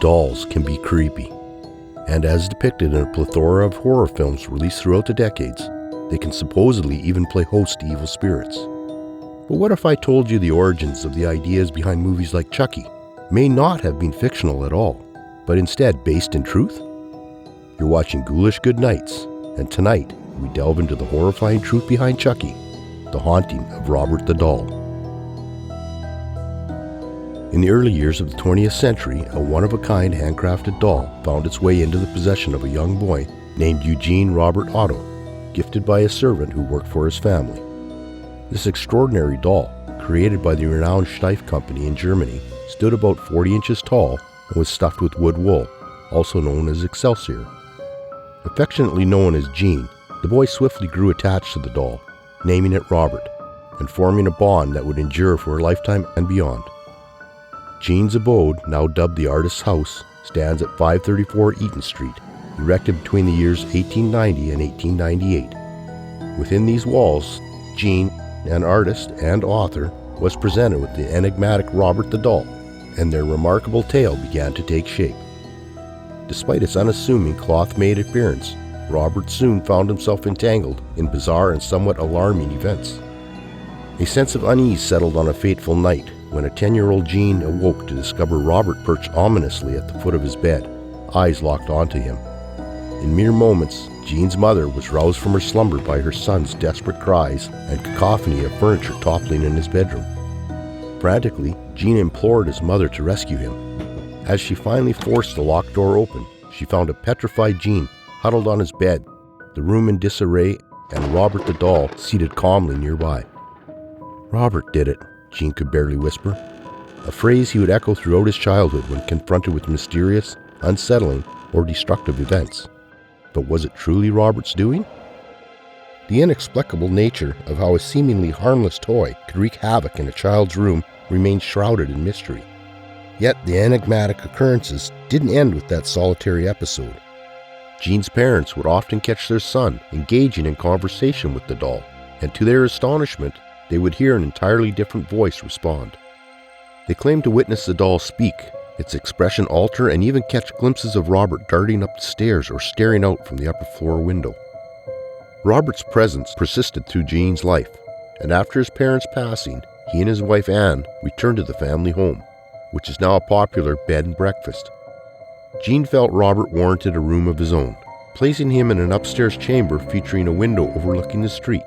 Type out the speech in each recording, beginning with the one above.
dolls can be creepy, and as depicted in a plethora of horror films released throughout the decades, they can supposedly even play host to evil spirits. But what if I told you the origins of the ideas behind movies like Chucky may not have been fictional at all, but instead based in truth? You're watching Ghoulish Goodnights, and tonight we delve into the horrifying truth behind Chucky, the haunting of Robert the Doll. In the early years of the 20th century, a one-of-a-kind handcrafted doll found its way into the possession of a young boy named Eugene Robert Otto, gifted by a servant who worked for his family. This extraordinary doll, created by the renowned Steiff Company in Germany, stood about 40 inches tall and was stuffed with wood wool, also known as Excelsior. Affectionately known as Gene, the boy swiftly grew attached to the doll, naming it Robert, and forming a bond that would endure for a lifetime and beyond. Gene's abode, now dubbed the Artist's House, stands at 534 Eaton Street, erected between the years 1890 and 1898. Within these walls, Gene, an artist and author, was presented with the enigmatic Robert the Doll, and their remarkable tale began to take shape. Despite its unassuming cloth-made appearance, Robert soon found himself entangled in bizarre and somewhat alarming events. A sense of unease settled on a fateful night when a 10-year-old Gene awoke to discover Robert perched ominously at the foot of his bed, eyes locked onto him. In mere moments, Gene's mother was roused from her slumber by her son's desperate cries and cacophony of furniture toppling in his bedroom. Frantically, Gene implored his mother to rescue him. As she finally forced the locked door open, she found a petrified Gene huddled on his bed, the room in disarray, and Robert the Doll seated calmly nearby. "Robert did it," Gene could barely whisper, a phrase he would echo throughout his childhood when confronted with mysterious, unsettling, or destructive events. But was it truly Robert's doing? The inexplicable nature of how a seemingly harmless toy could wreak havoc in a child's room remained shrouded in mystery. Yet the enigmatic occurrences didn't end with that solitary episode. Gene's parents would often catch their son engaging in conversation with the doll, and to their astonishment, they would hear an entirely different voice respond. They claimed to witness the doll speak, its expression alter, and even catch glimpses of Robert darting up the stairs or staring out from the upper floor window. Robert's presence persisted through Gene's life, and after his parents' passing, he and his wife Anne returned to the family home, which is now a popular bed and breakfast. Gene felt Robert warranted a room of his own, placing him in an upstairs chamber featuring a window overlooking the street.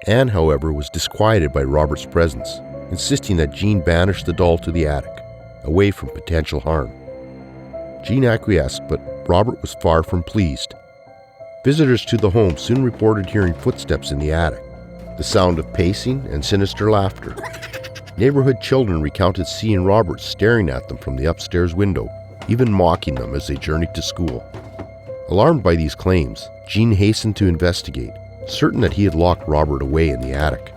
Anne, however, was disquieted by Robert's presence, insisting that Gene banish the doll to the attic, away from potential harm. Gene acquiesced, but Robert was far from pleased. Visitors to the home soon reported hearing footsteps in the attic, the sound of pacing and sinister laughter. Neighborhood children recounted seeing Robert staring at them from the upstairs window, even mocking them as they journeyed to school. Alarmed by these claims, Gene hastened to investigate, certain that he had locked Robert away in the attic.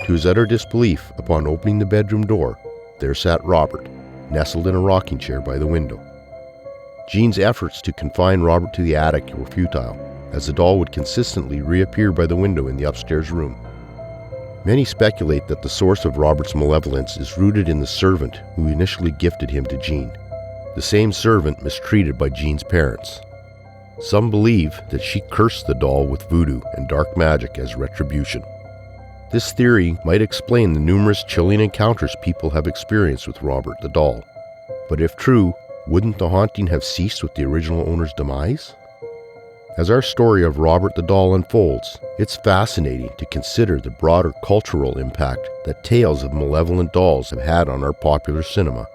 To his utter disbelief, upon opening the bedroom door, there sat Robert, nestled in a rocking chair by the window. Gene's efforts to confine Robert to the attic were futile, as the doll would consistently reappear by the window in the upstairs room. Many speculate that the source of Robert's malevolence is rooted in the servant who initially gifted him to Gene, the same servant mistreated by Gene's parents. Some believe that she cursed the doll with voodoo and dark magic as retribution. This theory might explain the numerous chilling encounters people have experienced with Robert the Doll. But if true, wouldn't the haunting have ceased with the original owner's demise? As our story of Robert the Doll unfolds, it's fascinating to consider the broader cultural impact that tales of malevolent dolls have had on our popular cinema.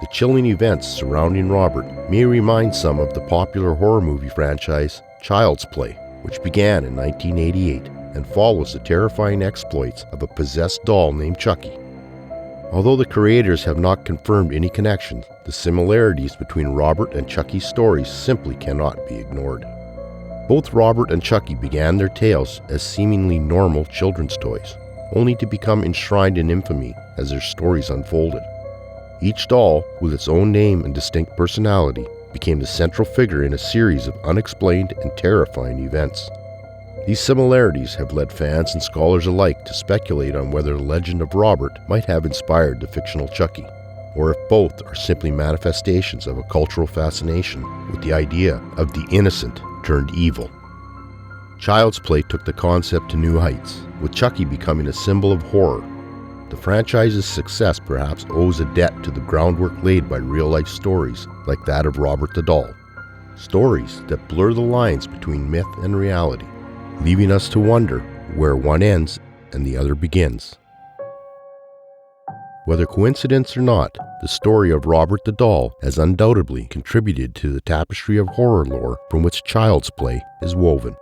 The chilling events surrounding Robert may remind some of the popular horror movie franchise Child's Play, which began in 1988 and follows the terrifying exploits of a possessed doll named Chucky. Although the creators have not confirmed any connection, the similarities between Robert and Chucky's stories simply cannot be ignored. Both Robert and Chucky began their tales as seemingly normal children's toys, only to become enshrined in infamy as their stories unfolded. Each doll, with its own name and distinct personality, became the central figure in a series of unexplained and terrifying events. These similarities have led fans and scholars alike to speculate on whether the legend of Robert might have inspired the fictional Chucky. or if both are simply manifestations of a cultural fascination with the idea of the innocent turned evil. Child's Play took the concept to new heights, with Chucky becoming a symbol of horror. The franchise's success perhaps owes a debt to the groundwork laid by real-life stories like that of Robert the Doll. Stories that blur the lines between myth and reality, leaving us to wonder where one ends and the other begins. Whether coincidence or not, the story of Robert the Doll has undoubtedly contributed to the tapestry of horror lore from which Child's Play is woven,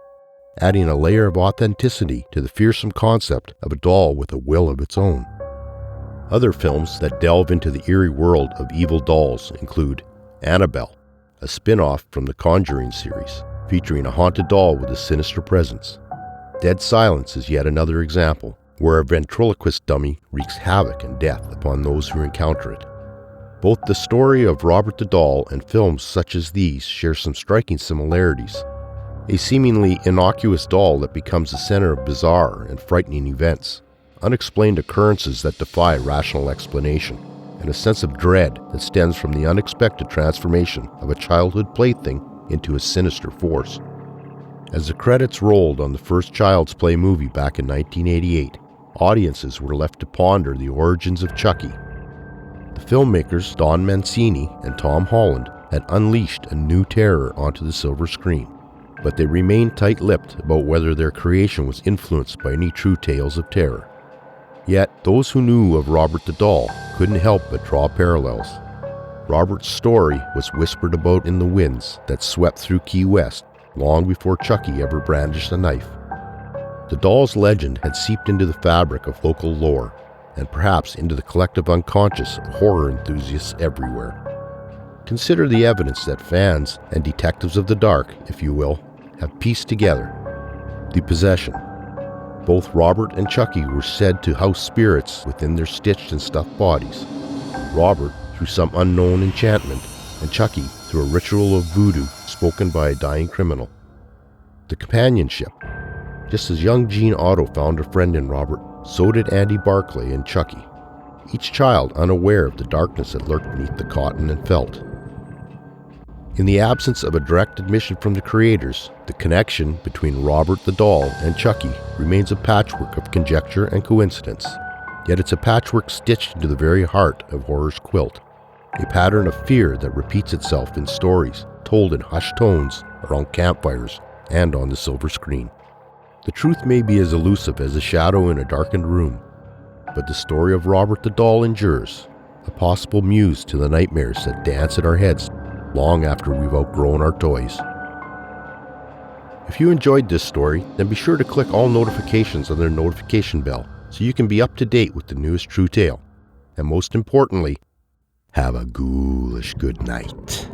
adding a layer of authenticity to the fearsome concept of a doll with a will of its own. Other films that delve into the eerie world of evil dolls include Annabelle, a spin-off from the Conjuring series, featuring a haunted doll with a sinister presence. Dead Silence is yet another example, where a ventriloquist dummy wreaks havoc and death upon those who encounter it. Both the story of Robert the Doll and films such as these share some striking similarities. A seemingly innocuous doll that becomes the center of bizarre and frightening events, unexplained occurrences that defy rational explanation, and a sense of dread that stems from the unexpected transformation of a childhood plaything into a sinister force. As the credits rolled on the first Child's Play movie back in 1988, audiences were left to ponder the origins of Chucky. The filmmakers Don Mancini and Tom Holland had unleashed a new terror onto the silver screen, but they remained tight-lipped about whether their creation was influenced by any true tales of terror. Yet, those who knew of Robert the Doll couldn't help but draw parallels. Robert's story was whispered about in the winds that swept through Key West long before Chucky ever brandished a knife. The doll's legend had seeped into the fabric of local lore, and perhaps into the collective unconscious of horror enthusiasts everywhere. Consider the evidence that fans and detectives of the dark, if you will, have pieced together. The possession. Both Robert and Chucky were said to house spirits within their stitched and stuffed bodies. Robert through some unknown enchantment, and Chucky through a ritual of voodoo spoken by a dying criminal. The companionship. Just as young Gene Otto found a friend in Robert, so did Andy Barclay and Chucky, each child unaware of the darkness that lurked beneath the cotton and felt. In the absence of a direct admission from the creators, the connection between Robert the Doll and Chucky remains a patchwork of conjecture and coincidence. Yet it's a patchwork stitched into the very heart of horror's quilt, a pattern of fear that repeats itself in stories told in hushed tones around campfires and on the silver screen. The truth may be as elusive as a shadow in a darkened room, but the story of Robert the Doll endures, a possible muse to the nightmares that dance at our heads long after we've outgrown our toys. If you enjoyed this story, then be sure to click all notifications on the notification bell so you can be up to date with the newest true tale. And most importantly, have a ghoulish good night.